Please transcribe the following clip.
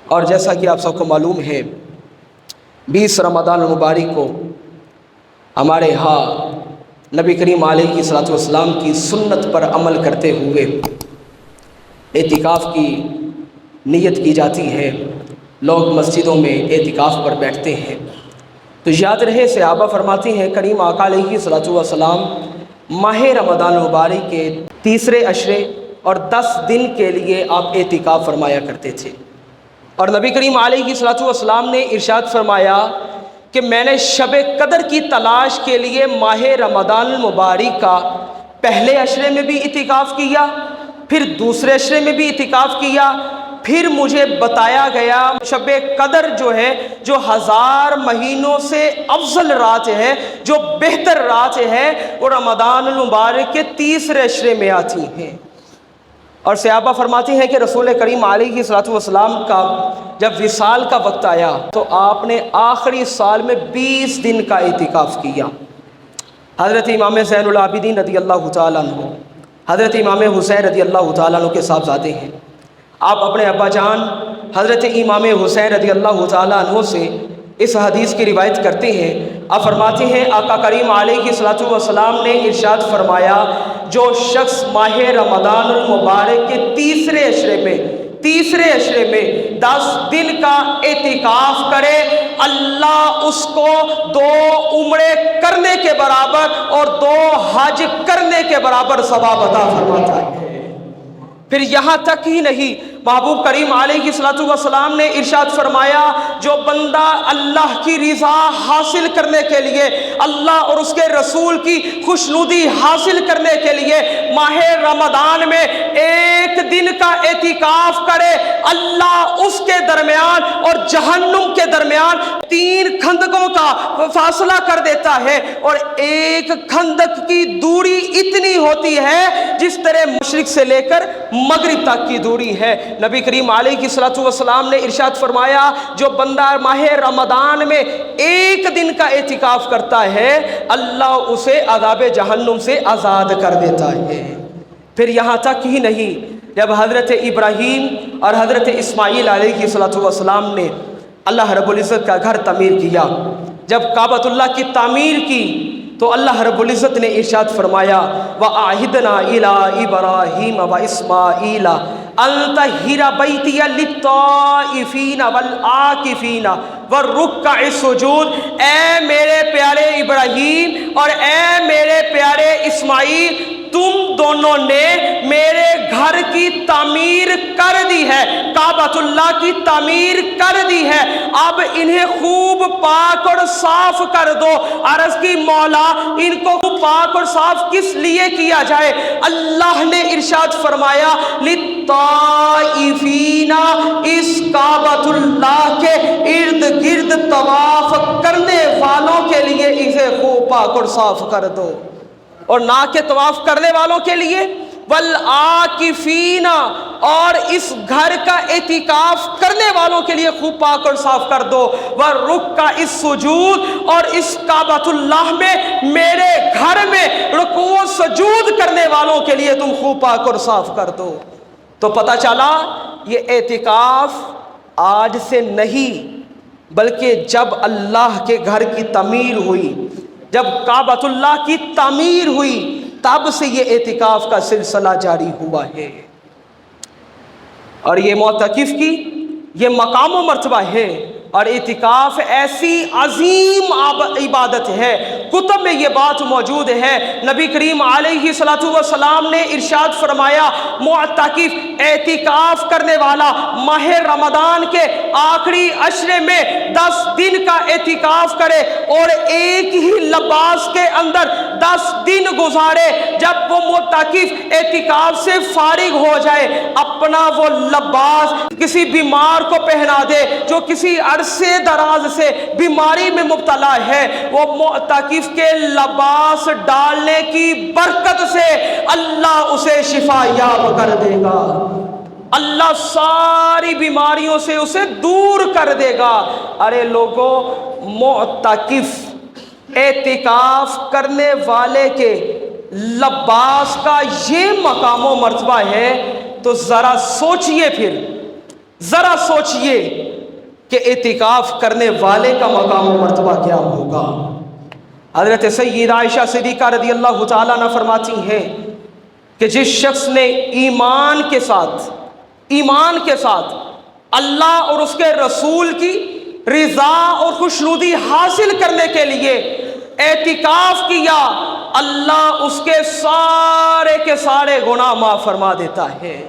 اور جیسا کہ آپ سب کو معلوم ہے 20 رمضان المبارک کو ہمارے ہاں نبی کریم علیہ الصلوۃ والسلام کی سنت پر عمل کرتے ہوئے اعتکاف کی نیت کی جاتی ہے۔ لوگ مسجدوں میں اعتکاف پر بیٹھتے ہیں۔ تو یاد رہے صحابہ فرماتے ہیں کریم آقا علیہ الصلوۃ والسلام ماہ رمضان المبارک کے تیسرے عشرے اور 10 دن کے لیے آپ اعتکاف فرمایا کرتے تھے، اور نبی کریم علیہ الصلوۃ والسلام نے ارشاد فرمایا کہ میں نے شب قدر کی تلاش کے لیے ماہ رمضان المبارک کا پہلے عشرے میں بھی اعتکاف کیا، پھر دوسرے عشرے میں بھی اعتکاف کیا، پھر مجھے بتایا گیا شب قدر جو ہے، جو 1000 مہینوں سے افضل رات ہے، جو بہتر رات ہے، وہ رمضان المبارک کے تیسرے عشرے میں آتی ہیں۔ اور صحابہ فرماتے ہیں کہ رسول کریم علیہ الصلوۃ والسلام کا جب وصال کا وقت آیا تو آپ نے آخری سال میں 20 دن کا اعتکاف کیا۔ حضرت امام زین العابدین رضی اللہ تعالیٰ عنہ، حضرت امام حسین رضی اللہ تعالیٰ عنہ کے صاحبزادے ہیں۔ آپ اپنے ابا جان حضرت امام حسین رضی اللہ تعالیٰ عنہ سے اس حدیث کی روایت کرتے ہیں۔ آپ فرماتے ہیں آقا کریم علیہ الصلوۃ والسلام نے ارشاد فرمایا جو شخص ماہ رمضان المبارک کے تیسرے عشرے میں 10 دن کا اعتکاف کرے، اللہ اس کو 2 عمرے کرنے کے برابر اور 2 حج کرنے کے برابر ثواب عطا فرماتا ہے۔ پھر یہاں تک ہی نہیں، محبوب کریم علیہ الصلوۃ والسلام نے ارشاد فرمایا جو بندہ اللہ کی رضا حاصل کرنے کے لیے، اللہ اور اس کے رسول کی خوشنودی حاصل کرنے کے لیے ماہ رمضان میں 1 دن کا اعتکاف کرے، اللہ اس کے درمیان اور جہنم کے درمیان 3 کھندقوں کا فاصلہ کر دیتا ہے، اور ایک کھندق کی دوری اتنی ہوتی ہے جس طرح مشرق سے لے کر مغرب تک کی دوری ہے۔ نبی کریم علیہ الصلوۃ والسلام نے ارشاد فرمایا جو بندہ ماہ رمضان میں 1 دن کا اعتکاف کرتا ہے اللہ اسے عذاب جہنم سے آزاد کر دیتا ہے۔ پھر یہاں تک ہی نہیں، جب حضرت ابراہیم اور حضرت اسماعیل علیہ الصلوۃ والسلام نے اللہ رب العزت کا گھر تعمیر کیا، جب کعبۃ اللہ کی تعمیر کی تو اللہ رب العزت نے ارشاد فرمایا وَأَعْهِدْنَا إِلَىٰ إِبْرَاهِيمَ وَإِسْمَاعِيلَ أَن طَهِّرَ بَيْتِيَ لِلطَّائِفِينَ وَالْعَاكِفِينَ وَالرُّكَّعِ السُّجُودِ، اے میرے پیارے ابراہیم اور اے میرے پیارے اسماعیل، تم دونوں نے میرے گھر کی تعمیر کر دی ہے، کعبۃ اللہ کی تعمیر کر دی ہے، اب انہیں خوب پاک اور صاف کر دو۔ عرض کی مولا ان کو پاک اور صاف کس لیے کیا جائے؟ اللہ نے ارشاد فرمایا للطائفین، اس کعبۃ اللہ کے ارد گرد طواف کرنے والوں کے لیے اسے خوب پاک اور صاف کر دو، اور نہ کہ طواف کرنے والوں کے لیے، والعاکفین، اور اس گھر کا اعتکاف کرنے والوں کے لیے خوب پاک اور صاف کر دو، والرکع السجود، اور اس کعبۃ اللہ میں میرے گھر میں رکوع و سجود کرنے والوں کے لیے تم خوب پاک اور صاف کر دو۔ تو پتہ چلا یہ اعتکاف آج سے نہیں بلکہ جب اللہ کے گھر کی تعمیر ہوئی، جب کعبۃ اللہ کی تعمیر ہوئی تب سے یہ اعتکاف کا سلسلہ جاری ہوا ہے، اور یہ معتکف کی یہ مقام و مرتبہ ہے، اور اعتکاف ایسی عظیم عبادت ہے، کتب میں یہ بات موجود ہے۔ نبی کریم علیہ الصلوۃ والسلام نے ارشاد فرمایا معتکف اعتکاف کرنے والا ماہ رمضان کے آخری عشرے میں 10 دن کا اعتکاف کرے اور ایک ہی لباس کے اندر 10 دن گزارے، جب وہ معتکف اعتکاف سے فارغ ہو جائے اپنا وہ لباس کسی بیمار کو پہنا دے جو کسی عرصے دراز سے بیماری میں مبتلا ہے، وہ معتکف کے لباس ڈالنے کی برکت سے اللہ اسے شفا یاب کر دے گا، اللہ ساری بیماریوں سے اسے دور کر دے گا۔ ارے لوگوں، معتکف اعتکاف کرنے والے کے لباس کا یہ مقام و مرتبہ ہے تو ذرا سوچئے، پھر ذرا سوچئے کہ اعتکاف کرنے والے کا مقام و مرتبہ کیا ہوگا۔ حضرت سیدہ عائشہ صدیقہ رضی اللہ تعالیٰ عنہ فرماتی ہیں کہ جس شخص نے ایمان کے ساتھ اللہ اور اس کے رسول کی رضا اور خوشنودی حاصل کرنے کے لیے اعتکاف کیا، اللہ اس کے سارے گناہ معاف فرما دیتا ہے۔